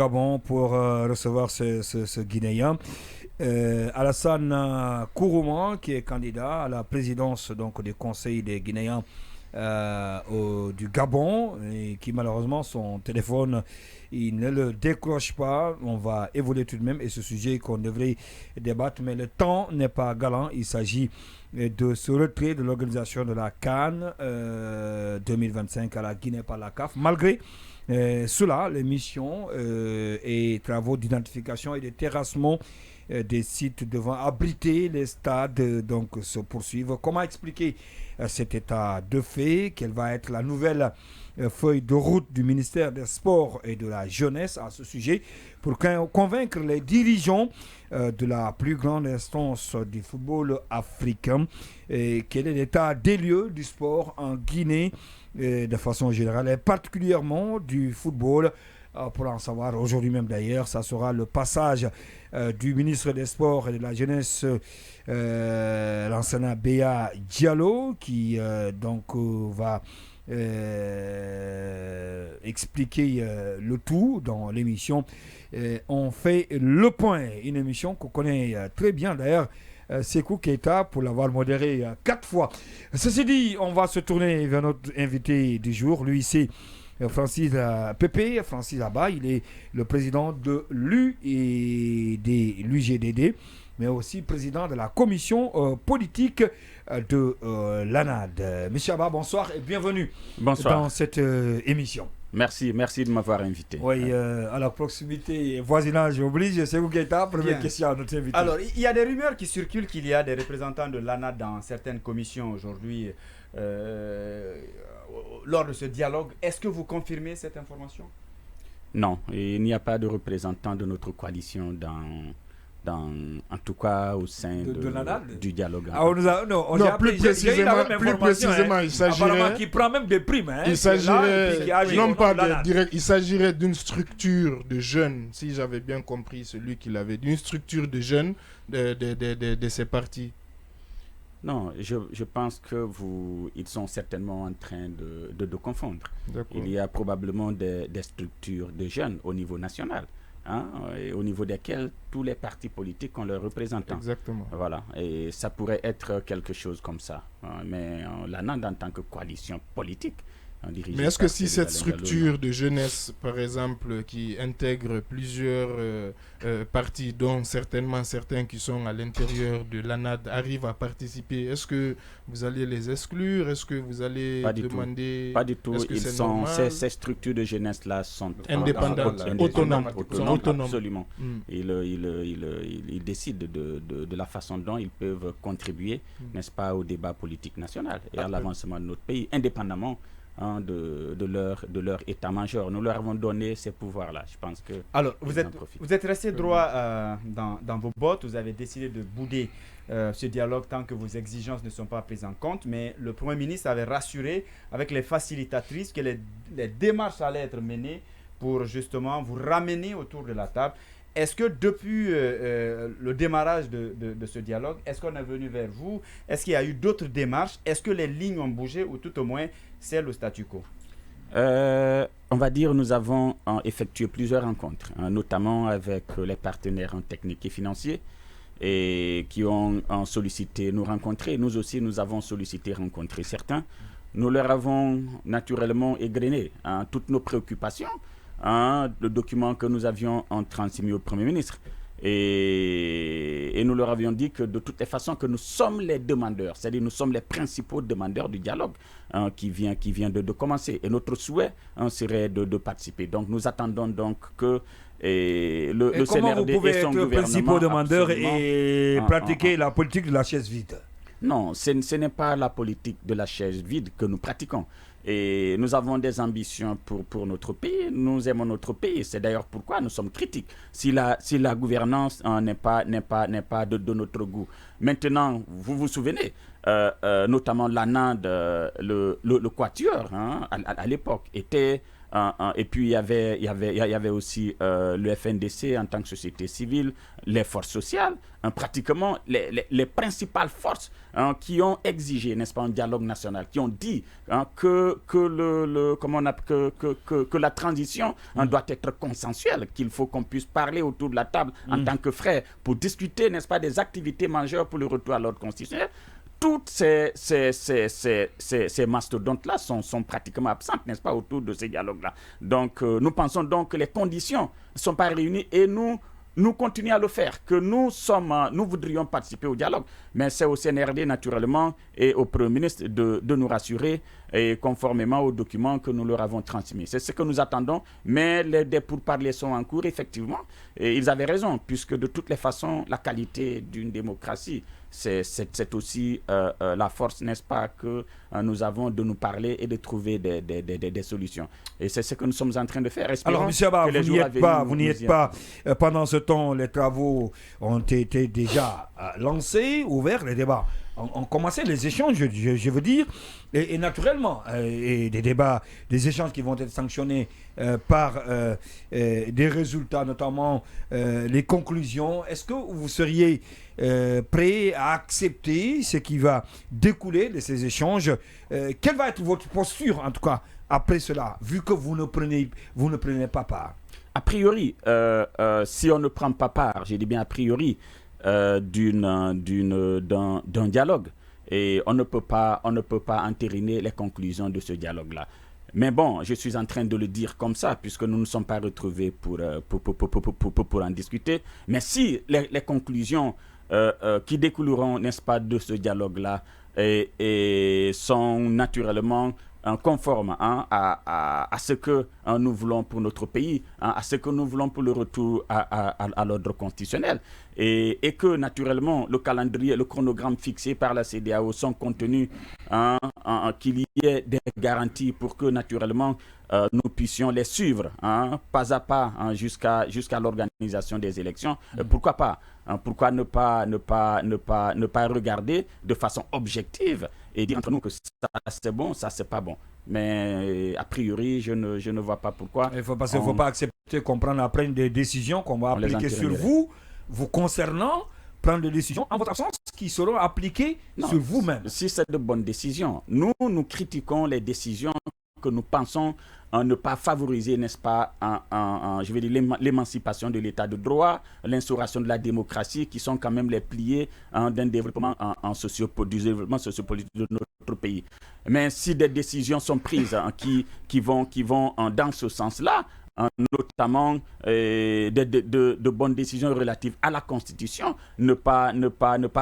Gabon pour recevoir ce Guinéen. Alassane Kourouma, qui est candidat à la présidence donc, du Conseil des Guinéens du Gabon, et qui malheureusement son téléphone il ne le décroche pas. On va évoluer tout de même et ce sujet qu'on devrait débattre, mais le temps n'est pas galant. Il s'agit de ce retrait de l'organisation de la CAN 2025 à la Guinée par la CAF, malgré cela, les missions et travaux d'identification et de terrassement des sites devant abriter les stades donc se poursuivent. Comment expliquer cet état de fait? Quelle va être la nouvelle feuille de route du ministère des Sports et de la Jeunesse à ce sujet pour convaincre les dirigeants de la plus grande instance du football africain? Et quel est l'état des lieux du sport en Guinée de façon générale et particulièrement du football? Pour en savoir aujourd'hui même d'ailleurs, ça sera le passage du ministre des Sports et de la Jeunesse, l'ancien Béa Diallo, qui va expliquer le tout dans l'émission. On fait le point, une émission qu'on connaît très bien d'ailleurs. Sékou Keita pour l'avoir modéré 4 fois. Ceci dit, on va se tourner vers notre invité du jour. Lui, c'est Francis Pépé, Francis Abba, il est le président de l'UGDD, mais aussi président de la commission politique de l'ANAD. Monsieur Abba, bonsoir et bienvenue dans cette émission. Merci de m'avoir invité. Oui, à la proximité, voisinage oblige. C'est vous, Keita, première question à notre invité. Alors, il y a des rumeurs qui circulent qu'il y a des représentants de l'ANAD dans certaines commissions aujourd'hui. Lors de ce dialogue, est-ce que vous confirmez cette information? Non, il n'y a pas de représentant de notre coalition en tout cas au sein du dialogue. Plus précisément, il s'agirait qui prend même des primes. Il s'agirait non pas direct, il s'agirait d'une structure de jeunes, si j'avais bien compris celui qui l'avait, d'une structure de jeunes de ces partis. Non, je pense ils sont certainement en train de confondre. Il y a probablement des structures de jeunes au niveau national, et au niveau desquelles tous les partis politiques ont leurs représentants. Exactement. Voilà, et ça pourrait être quelque chose comme ça. Mais l'ANAD en tant que coalition politique. Mais est-ce que si cette structure de jeunesse, par exemple, qui intègre plusieurs partis, dont certainement certains qui sont à l'intérieur de l'ANAD, arrivent à participer, est-ce que vous allez les exclure? Est-ce que vous allez demander... Pas du tout. Ces structures de jeunesse-là sont indépendantes, autonomes. Absolument. Ils décident de la façon dont ils peuvent contribuer, n'est-ce pas, au débat politique national et à l'avancement de notre pays, indépendamment de leur état-major. Nous leur avons donné ces pouvoirs-là. Je pense que... Alors, vous êtes resté droit dans vos bottes. Vous avez décidé de bouder ce dialogue tant que vos exigences ne sont pas prises en compte. Mais le Premier ministre avait rassuré avec les facilitatrices que les démarches allaient être menées pour justement vous ramener autour de la table. Est-ce que depuis le démarrage de ce dialogue, est-ce qu'on est venu vers vous? Est-ce qu'il y a eu d'autres démarches? Est-ce que les lignes ont bougé ou tout au moins c'est le statu quo? On va dire nous avons effectué plusieurs rencontres, notamment avec les partenaires techniques et financiers et qui ont sollicité nous rencontrer. Nous aussi, nous avons sollicité rencontrer certains. Nous leur avons naturellement égrené toutes nos préoccupations, le document que nous avions transmis au Premier ministre. Et nous leur avions dit que de toutes les façons que nous sommes les demandeurs, c'est-à-dire nous sommes les principaux demandeurs du dialogue qui vient de commencer. Et notre souhait serait de participer. Donc nous attendons donc que le CNRD et son gouvernement... Comment vous pouvez être principaux demandeurs et pratiquer la politique de la chaise vide? Non, ce n'est pas la politique de la chaise vide que nous pratiquons. Et nous avons des ambitions pour notre pays, nous aimons notre pays. C'est d'ailleurs pourquoi nous sommes critiques. Si la gouvernance n'est pas de notre goût. Maintenant, vous vous souvenez, notamment l'ANAD, le Quatuor, à l'époque, était Et puis, il y avait aussi le FNDC en tant que société civile, les forces sociales, pratiquement les principales forces qui ont exigé, n'est-ce pas, un dialogue national, qui ont dit que la transition doit être consensuelle, qu'il faut qu'on puisse parler autour de la table en tant que frères pour discuter, n'est-ce pas, des activités majeures pour le retour à l'ordre constitutionnel. Toutes ces mastodontes-là sont pratiquement absentes, n'est-ce pas, autour de ces dialogues-là. Donc, nous pensons donc que les conditions ne sont pas réunies et nous continuons à le faire, que nous voudrions participer au dialogue, mais c'est au CNRD naturellement et au Premier ministre de nous rassurer et conformément aux documents que nous leur avons transmis. C'est ce que nous attendons, mais les pourparlers sont en cours, effectivement, et ils avaient raison, puisque de toutes les façons, la qualité d'une démocratie, c'est aussi la force, n'est-ce pas, que nous avons de nous parler et de trouver des solutions. Et c'est ce que nous sommes en train de faire. Alors, M. Abba, vous n'y êtes pas. Pendant ce temps, les travaux ont été déjà lancés, ouverts, les débats ont commencé, les échanges, je veux dire, et naturellement, et des débats, des échanges qui vont être sanctionnés par des résultats, notamment les conclusions. Est-ce que vous seriez prêt à accepter ce qui va découler de ces échanges? Quelle va être votre posture, en tout cas, après cela, vu que vous ne prenez pas part? A priori, si on ne prend pas part, j'ai dit bien a priori, d'un dialogue, et on ne peut pas entériner les conclusions de ce dialogue-là. Mais bon, je suis en train de le dire comme ça, puisque nous ne sommes pas retrouvés pour en discuter. Mais si les conclusions qui découleront, n'est-ce pas, de ce dialogue-là et sont naturellement conformes à ce que nous voulons pour notre pays, à ce que nous voulons pour le retour à l'ordre constitutionnel, et que naturellement le calendrier, le chronogramme fixé par la CEDEAO sont contenus, qu'il y ait des garanties pour que naturellement nous puissions les suivre pas à pas jusqu'à l'organisation des élections. Pourquoi pas? Pourquoi ne pas regarder de façon objective et dire entre nous que ça c'est bon, ça c'est pas bon. Mais a priori, je ne vois pas pourquoi. Il faut pas accepter qu'on prenne après des décisions qu'on va appliquer sur vous concernant, prendre des décisions en votre absence qui seront appliquées sur vous-même. Si c'est de bonnes décisions, nous critiquons les décisions que nous pensons ne pas favoriser, n'est-ce pas, je vais dire l'émancipation de l'état de droit, l'instauration de la démocratie, qui sont quand même les piliers d'un développement du développement sociopolitique de notre pays. Mais si des décisions sont prises qui vont dans ce sens-là, notamment de bonnes décisions relatives à la Constitution, ne pas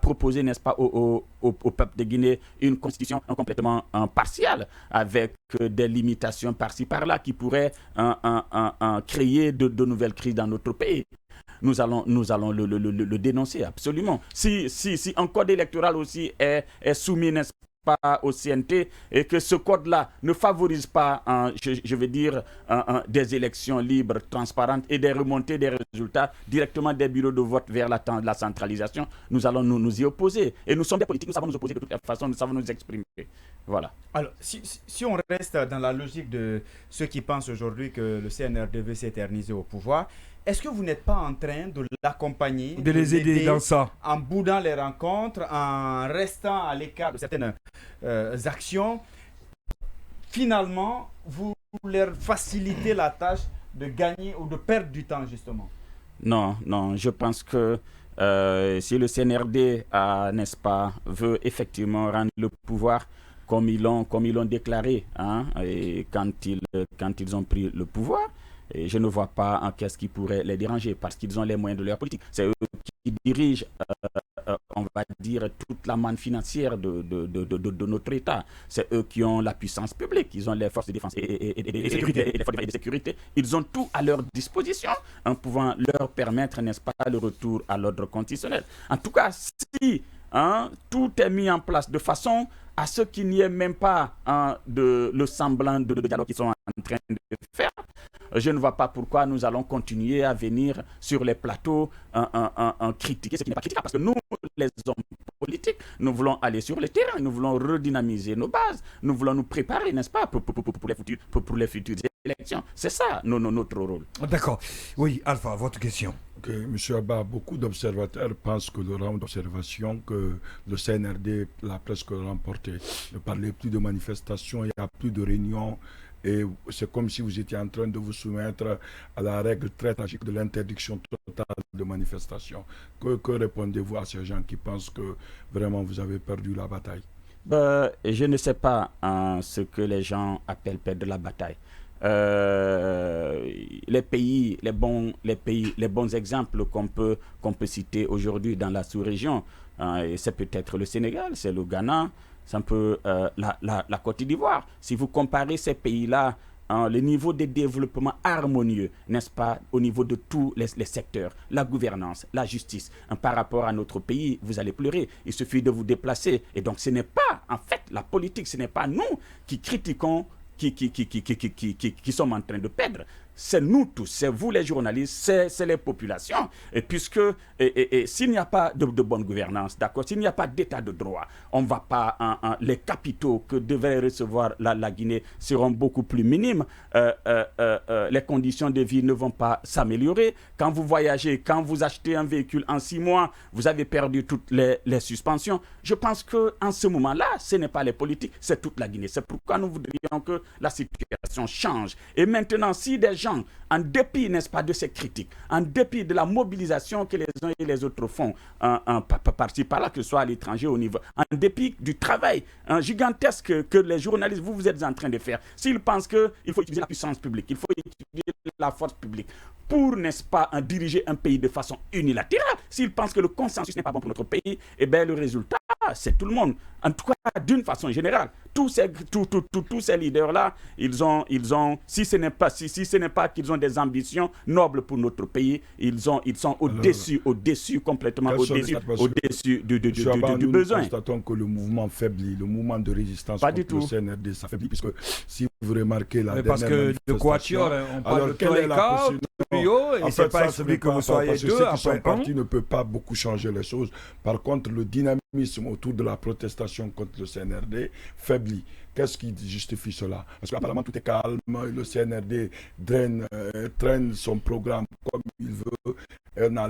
proposer, n'est-ce pas, au peuple de Guinée une Constitution complètement partiale, avec des limitations par-ci par-là qui pourraient créer de nouvelles crises dans notre pays. Nous allons le dénoncer, absolument. Si un code électoral aussi est soumis, n'est-ce pas, au CNT, et que ce code-là ne favorise pas, je veux dire, des élections libres, transparentes et des remontées des résultats directement des bureaux de vote vers la centralisation, nous allons nous y opposer. Et nous sommes des politiques, nous savons nous opposer de toute façon, nous savons nous exprimer. Voilà. Alors, si on reste dans la logique de ceux qui pensent aujourd'hui que le CNRD veut s'éterniser au pouvoir, est-ce que vous n'êtes pas en train de l'accompagner, de les aider dans ça, en boudant les rencontres, en restant à l'écart de certaines actions? Finalement, vous leur facilitez la tâche de gagner ou de perdre du temps, justement. Non, je pense que si le CNRD, n'est-ce pas, veut effectivement rendre le pouvoir comme ils l'ont déclaré, et quand ils ont pris le pouvoir, et je ne vois pas qu'est-ce qui pourrait les déranger, parce qu'ils ont les moyens de leur politique. C'est eux qui dirigent, on va dire, toute la manne financière de notre État. C'est eux qui ont la puissance publique. Ils ont les forces de défense et les forces de sécurité. Ils ont tout à leur disposition en pouvant leur permettre, n'est-ce pas, le retour à l'ordre constitutionnel. En tout cas, si tout est mis en place de façon à ce qu'il n'y ait même pas le semblant de dialogue qu'ils sont en train de faire, je ne vois pas pourquoi nous allons continuer à venir sur les plateaux critiquer ce qui n'est pas critiquable. Parce que nous, les hommes politiques, nous voulons aller sur le terrain, nous voulons redynamiser nos bases, nous voulons nous préparer, n'est-ce pas, pour les futures élections. C'est ça notre rôle. D'accord. Oui, Alpha, votre question. M. Abba, beaucoup d'observateurs pensent que le round d'observation que le CNRD l'a presque remporté. Ne parlez plus de manifestations, il n'y a plus de réunions. Et c'est comme si vous étiez en train de vous soumettre à la règle très tragique de l'interdiction totale de manifestation. Que répondez-vous à ces gens qui pensent que vraiment vous avez perdu la bataille? Je ne sais pas ce que les gens appellent perdre la bataille. Les bons exemples qu'on peut citer aujourd'hui dans la sous-région, c'est peut-être le Sénégal, c'est le Ghana, c'est un peu la Côte d'Ivoire. Si vous comparez ces pays-là, le niveau de développement harmonieux, n'est-ce pas, au niveau de tous les secteurs, la gouvernance, la justice, par rapport à notre pays, vous allez pleurer. Il suffit de vous déplacer. Et donc, ce n'est pas, en fait, la politique, ce n'est pas nous qui critiquons, qui sommes en train de perdre. C'est nous tous, c'est vous les journalistes, c'est les populations. Et puisque s'il n'y a pas de bonne gouvernance, d'accord, s'il n'y a pas d'état de droit, on va pas, les capitaux que devrait recevoir la Guinée seront beaucoup plus minimes. Les conditions de vie ne vont pas s'améliorer. Quand vous voyagez, quand vous achetez un véhicule en 6 mois, vous avez perdu toutes les suspensions. Je pense qu'en ce moment-là, ce n'est pas les politiques, c'est toute la Guinée. C'est pourquoi nous voudrions que la situation change. Et maintenant, si des gens, en dépit, n'est-ce pas, de ces critiques, en dépit de la mobilisation que les uns et les autres font, par-ci, par-là, que ce soit à l'étranger, au niveau, en dépit du travail gigantesque que les journalistes, vous êtes en train de faire, s'ils pensent qu'il faut utiliser la puissance publique, il faut utiliser la force publique pour, n'est-ce pas, diriger un pays de façon unilatérale, s'ils pensent que le consensus n'est pas bon pour notre pays, eh bien, le résultat, c'est tout le monde. En tout cas, d'une façon générale, tous ces leaders-là, ils ont, si ce n'est pas qu'ils ont des ambitions nobles pour notre pays, ils sont au-dessus, complètement au-dessus du besoin. Nous constatons que le mouvement faiblit, le mouvement de résistance pas contre le CNRD, ça faiblit, puisque si vous remarquez la mais dernière parce que de Quatuor, on parle de Troïka, trio, et c'est pas celui que vous soyez deux. Son parti ne peut pas beaucoup changer les choses. Par contre, le dynamisme autour de la protestation contre le CNRD faiblit. Qu'est-ce qui justifie cela? Parce qu'apparemment tout est calme, le CNRD traîne son programme comme il veut, et on a